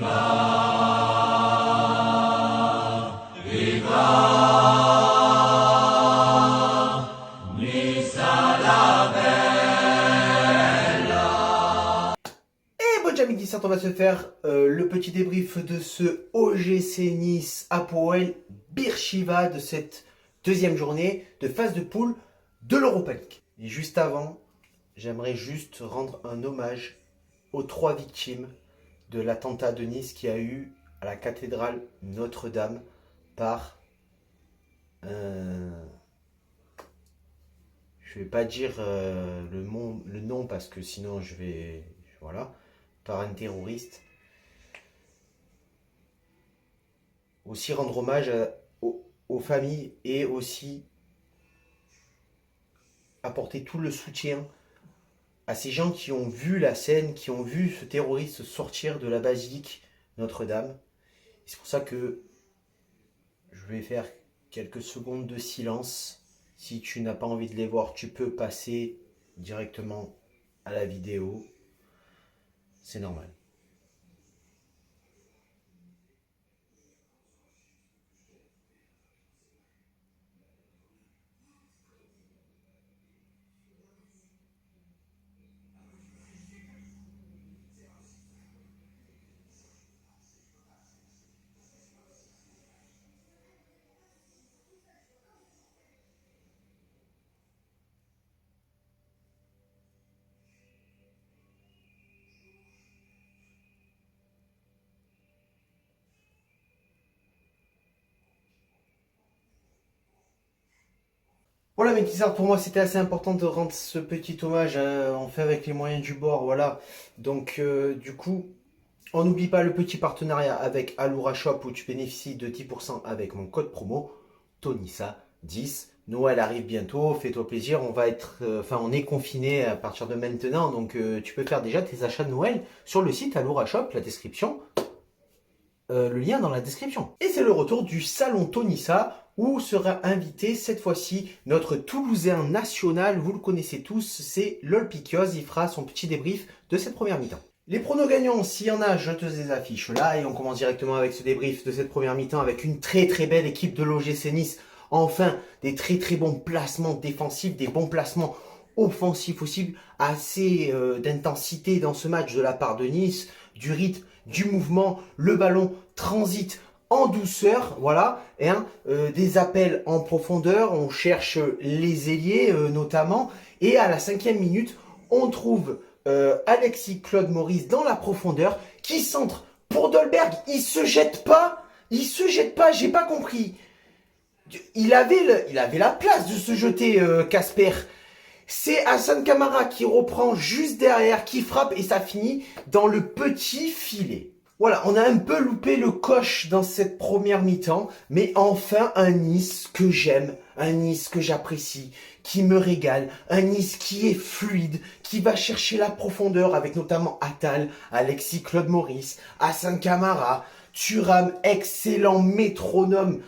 Midi, on va se faire le petit débrief de ce OGC Nice Hapoel Beersheva de cette deuxième journée de phase de poule de l'Europa League. Et juste avant, j'aimerais juste rendre un hommage aux 3 victimes de l'attentat de Nice qui a eu à la cathédrale Notre-Dame par je vais pas dire le nom parce que sinon je vais voilà, par un terroriste. Aussi rendre hommage aux familles et aussi apporter tout le soutien à ces gens qui ont vu la scène, qui ont vu ce terroriste sortir de la basilique Notre-Dame. C'est pour ça que je vais faire quelques secondes de silence. Si tu n'as pas envie de les voir, tu peux passer directement à la vidéo. C'est normal. Voilà mes petits arts, pour moi c'était assez important de rendre ce petit hommage, on fait avec les moyens du bord, voilà. Donc du coup, on n'oublie pas le petit partenariat avec Alura Shop où tu bénéficies de 10% avec mon code promo TONISA10. Noël arrive bientôt, fais-toi plaisir, on va être, on est confiné à partir de maintenant, donc tu peux faire déjà tes achats de Noël sur le site Alura Shop, la description. Le lien dans la description. Et c'est le retour du salon Tonissa où sera invité cette fois-ci notre Toulousain national, vous le connaissez tous, c'est Lol Piquioz, il fera son petit débrief de cette première mi-temps. Les pronos gagnants, s'il y en a, je te les affiche là et on commence directement avec ce débrief de cette première mi-temps avec une très très belle équipe de l'OGC Nice. Enfin, des très très bons placements défensifs, des bons placements offensifs aussi, assez d'intensité dans ce match de la part de Nice, du rythme, du mouvement, le ballon transite en douceur, voilà, et des appels en profondeur, on cherche les ailiers notamment, et à la 5e minute, on trouve Alexis Claude Maurice dans la profondeur, qui centre pour Dolberg, il se jette pas, j'ai pas compris. Il avait la place de se jeter, Casper. C'est Hassan Kamara qui reprend juste derrière, qui frappe et ça finit dans le petit filet. Voilà, on a un peu loupé le coche dans cette première mi-temps, mais enfin un Nice que j'aime, un Nice que j'apprécie, qui me régale, un Nice qui est fluide, qui va chercher la profondeur avec notamment Attal, Alexis Claude Maurice, Hassan Kamara, Thuram, excellent métronome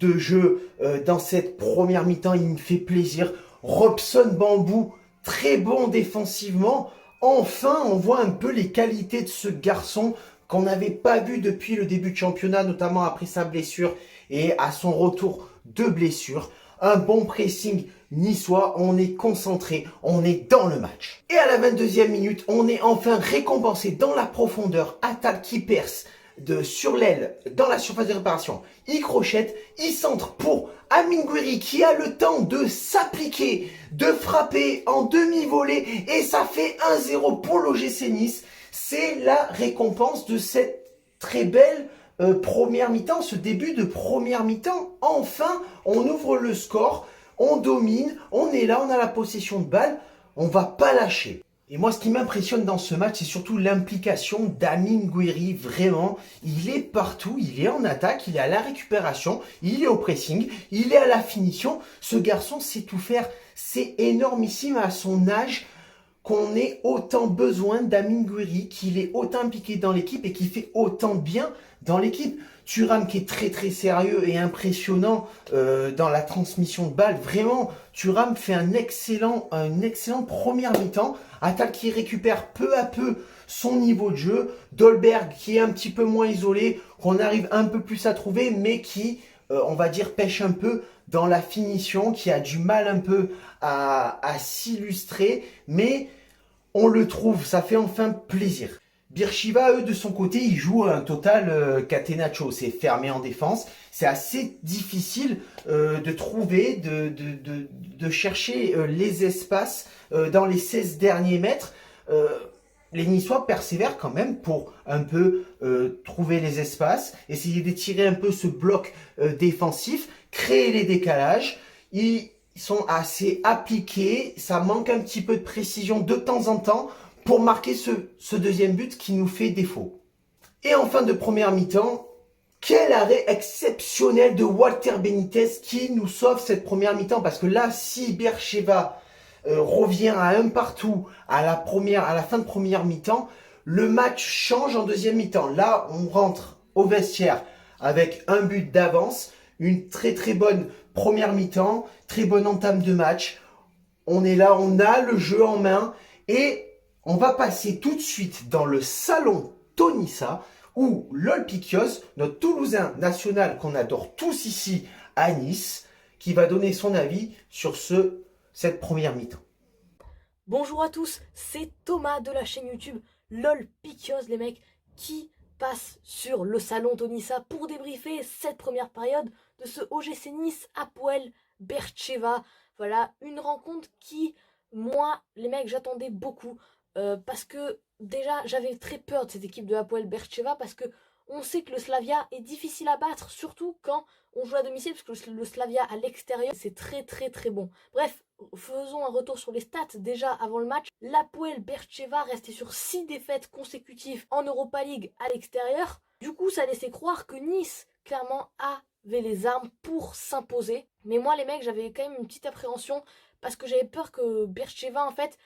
de jeu dans cette première mi-temps, il me fait plaisir. Robson Bambou, très bon défensivement. Enfin, on voit un peu les qualités de ce garçon qu'on n'avait pas vu depuis le début de championnat, notamment après sa blessure et à son retour de blessure. Un bon pressing niçois, on est concentré, on est dans le match. Et à la 22e minute, on est enfin récompensé dans la profondeur. Attal qui perce sur l'aile, dans la surface de réparation, il crochette, il centre pour Amine Gouiri qui a le temps de s'appliquer, de frapper en demi-volée et ça fait 1-0 pour l'OGC Nice. C'est la récompense de cette très belle première mi-temps, ce début de première mi-temps. Enfin, on ouvre le score, on domine, on est là, on a la possession de balle, on va pas lâcher. Et moi, ce qui m'impressionne dans ce match, c'est surtout l'implication d'Amine Gouiri. Vraiment, il est partout, il est en attaque, il est à la récupération, il est au pressing, il est à la finition. Ce garçon sait tout faire, c'est énormissime à son âge. qu'on ait autant besoin d'Amine Gouiri, qu'il est autant impliqué dans l'équipe et qui fait autant de bien dans l'équipe. Thuram qui est très très sérieux et impressionnant dans la transmission de balles. Vraiment, Thuram fait une excellente première mi-temps. Attal qui récupère peu à peu son niveau de jeu. Dolberg qui est un petit peu moins isolé, qu'on arrive un peu plus à trouver, mais qui, on va dire, pêche un peu dans la finition, qui a du mal un peu à s'illustrer, mais on le trouve, ça fait enfin plaisir. Beersheva, eux, de son côté, ils jouent un total catenaccio. C'est fermé en défense. C'est assez difficile de trouver, de chercher les espaces dans les 16 derniers mètres. Les Niçois persévèrent quand même pour un peu trouver les espaces, essayer d'étirer un peu ce bloc défensif, créer les décalages. Ils sont assez appliqués, ça manque un petit peu de précision de temps en temps pour marquer ce deuxième but qui nous fait défaut. Et en fin de première mi-temps, quel arrêt exceptionnel de Walter Benitez qui nous sauve cette première mi-temps. Parce que là, si Beersheva revient à un partout à la fin de première mi-temps, le match change en deuxième mi-temps. Là, on rentre au vestiaire avec un but d'avance, une très très bonne première mi-temps, très bonne entame de match. On est là, on a le jeu en main et on va passer tout de suite dans le salon Tonissa où Lolpikios, notre Toulousain national qu'on adore tous ici à Nice, qui va donner son avis sur cette première mi-temps. Bonjour à tous, c'est Thomas de la chaîne YouTube Lolpikios, les mecs, qui passe sur le salon Tonissa pour débriefer cette première période de ce OGC Nice Hapoel Beersheva. Voilà, une rencontre qui, moi, les mecs, j'attendais beaucoup. Parce que déjà j'avais très peur de cette équipe de Hapoel Beersheva parce que on sait que le Slavia est difficile à battre, surtout quand on joue à domicile, parce que le Slavia à l'extérieur c'est très très très bon. Bref, faisons un retour sur les stats déjà avant le match. L'Hapoel Beersheva restait sur 6 défaites consécutives en Europa League à l'extérieur. Du coup ça laissait croire que Nice clairement avait les armes pour s'imposer. Mais moi les mecs, j'avais quand même une petite appréhension parce que j'avais peur que Beersheva en fait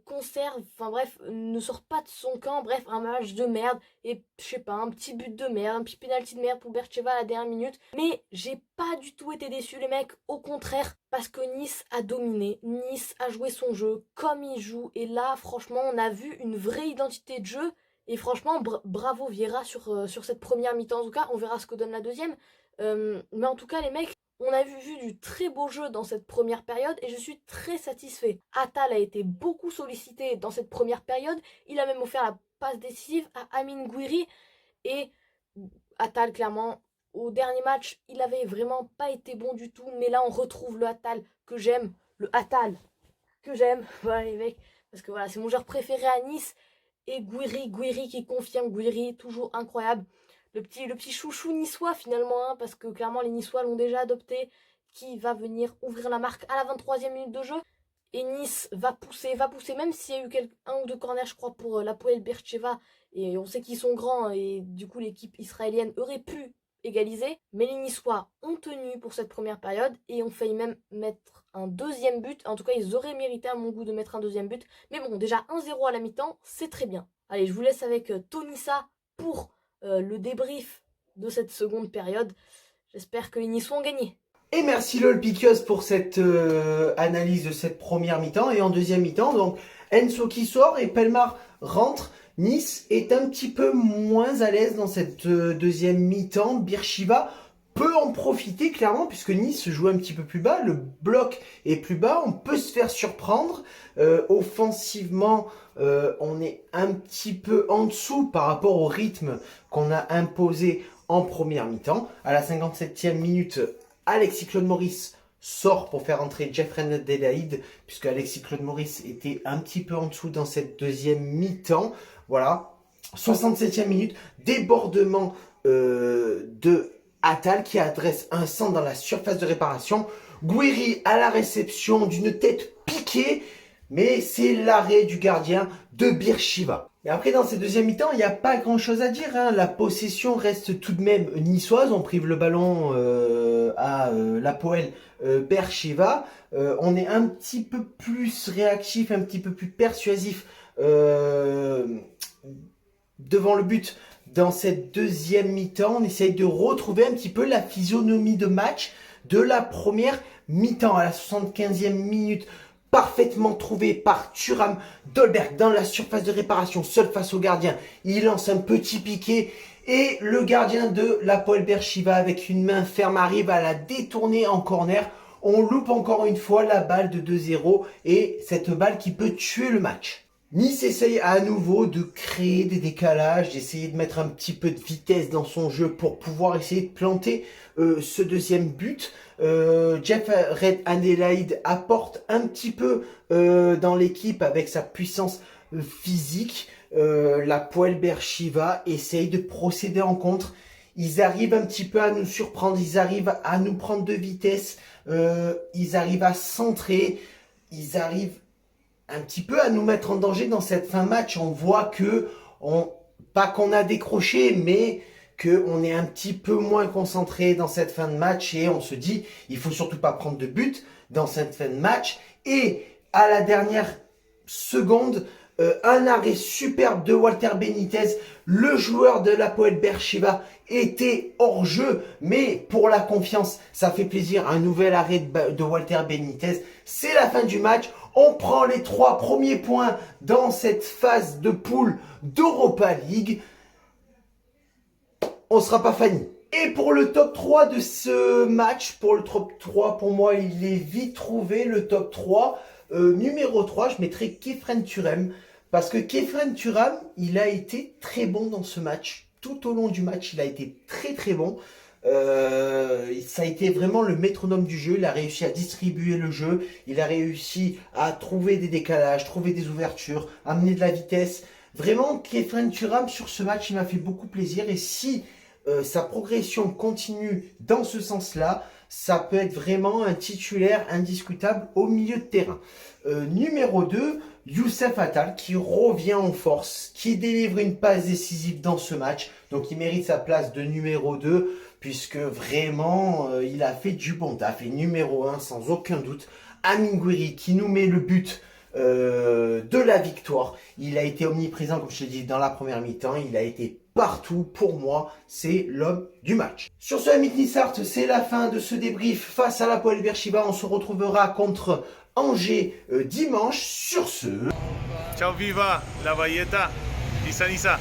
conserve, enfin bref, ne sort pas de son camp, bref, un match de merde, et je sais pas, un petit but de merde, un petit penalty de merde pour Beersheva à la dernière minute, mais j'ai pas du tout été déçu les mecs, au contraire, parce que Nice a dominé, Nice a joué son jeu comme il joue, et là, franchement, on a vu une vraie identité de jeu, et franchement, bravo Vieira sur cette première mi-temps, en tout cas, on verra ce que donne la deuxième, mais en tout cas, les mecs, on a vu du très beau jeu dans cette première période et je suis très satisfait. Attal a été beaucoup sollicité dans cette première période. Il a même offert la passe décisive à Amine Gouiri. Et Attal, clairement, au dernier match, il avait vraiment pas été bon du tout. Mais là, on retrouve le Attal que j'aime. Le Attal que j'aime. Voilà les mecs. Parce que voilà, c'est mon joueur préféré à Nice. Et Gouiri qui confirme. Gouiri, toujours incroyable. Le petit chouchou niçois finalement, hein, parce que clairement les Niçois l'ont déjà adopté, qui va venir ouvrir la marque à la 23e minute de jeu. Et Nice va pousser, même s'il y a eu un ou deux corners, je crois, pour l'Hapoel Beersheva. Et on sait qu'ils sont grands, et du coup l'équipe israélienne aurait pu égaliser. Mais les Niçois ont tenu pour cette première période, et ont failli même mettre un deuxième but. En tout cas, ils auraient mérité à mon goût de mettre un deuxième but. Mais bon, déjà 1-0 à la mi-temps, c'est très bien. Allez, je vous laisse avec Tonissa pour le débrief de cette seconde période. J'espère que les Niçois ont gagné. Et merci Lolpikios pour cette analyse de cette première mi-temps. Et en deuxième mi-temps, donc Enso qui sort et Pelmar rentre. Nice est un petit peu moins à l'aise dans cette deuxième mi-temps. Beersheva peut en profiter clairement puisque Nice joue un petit peu plus bas. Le bloc est plus bas. On peut se faire surprendre. Offensivement, on est un petit peu en dessous par rapport au rythme qu'on a imposé en première mi-temps. À la 57e minute, Alexis Claude Maurice sort pour faire entrer Jeffrey Delaïde, puisque Alexis Claude Maurice était un petit peu en dessous dans cette deuxième mi-temps. Voilà. 67e minute, débordement de Attal qui adresse un centre dans la surface de réparation. Gouiri à la réception d'une tête piquée, mais c'est l'arrêt du gardien de Beersheva. Et après, dans cette deuxième mi-temps, il n'y a pas grand-chose à dire, hein. La possession reste tout de même niçoise. On prive le ballon à l'Hapoel Be'er-Sheva. On est un petit peu plus réactif, un petit peu plus persuasif devant le but dans cette deuxième mi-temps. On essaye de retrouver un petit peu la physionomie de match de la première mi-temps à la 75e minute. Parfaitement trouvé par Thuram. Dolberg dans la surface de réparation, seul face au gardien. Il lance un petit piqué et le gardien de l'Hapoel Be'er-Sheva avec une main ferme arrive à la détourner en corner. On loupe encore une fois la balle de 2-0 et cette balle qui peut tuer le match. Nice essaye à nouveau de créer des décalages, d'essayer de mettre un petit peu de vitesse dans son jeu pour pouvoir essayer de planter ce deuxième but. Jeff Red Adelaide apporte un petit peu dans l'équipe avec sa puissance physique. L'Hapoel Be'er-Sheva essaye de procéder en contre. Ils arrivent un petit peu à nous surprendre, ils arrivent à nous prendre de vitesse, ils arrivent à centrer, ils arrivent un petit peu à nous mettre en danger dans cette fin de match. On voit que, pas qu'on a décroché, mais qu'on est un petit peu moins concentré dans cette fin de match et on se dit, il faut surtout pas prendre de but dans cette fin de match. Et à la dernière seconde, un arrêt superbe de Walter Benitez. Le joueur de l'Hapoel Be'er-Sheva était hors jeu, mais pour la confiance, ça fait plaisir. Un nouvel arrêt de Walter Benitez. C'est la fin du match. On prend les 3 premiers points dans cette phase de poule d'Europa League. On ne sera pas fani. Et pour le top 3 de ce match, pour le top 3, pour moi, il est vite trouvé. Le top 3, numéro 3, je mettrai Khéphren Thuram. Parce que Khéphren Thuram, il a été très bon dans ce match. Tout au long du match, il a été très très bon. Ça a été vraiment le métronome du jeu. Il a réussi à distribuer le jeu. Il a réussi à trouver des décalages, trouver des ouvertures, amener de la vitesse. Vraiment, Khéphren Thuram, sur ce match, il m'a fait beaucoup plaisir. Et si sa progression continue dans ce sens-là, ça peut être vraiment un titulaire indiscutable au milieu de terrain. Numéro 2, Youssef Attal qui revient en force, qui délivre une passe décisive dans ce match. Donc il mérite sa place de numéro 2 puisque vraiment il a fait du bon taf. Et numéro 1 sans aucun doute, Amine Gouiri qui nous met le but de la victoire. Il a été omniprésent comme je te dis dans la première mi-temps. Il a été partout. Pour moi, c'est l'homme du match. Sur ce, Amit Nissart, c'est la fin de ce débrief face à l'Hapoel Be'er-Sheva. On se retrouvera contre Angers dimanche. Sur ce... Ciao viva la Valletta di San Isa.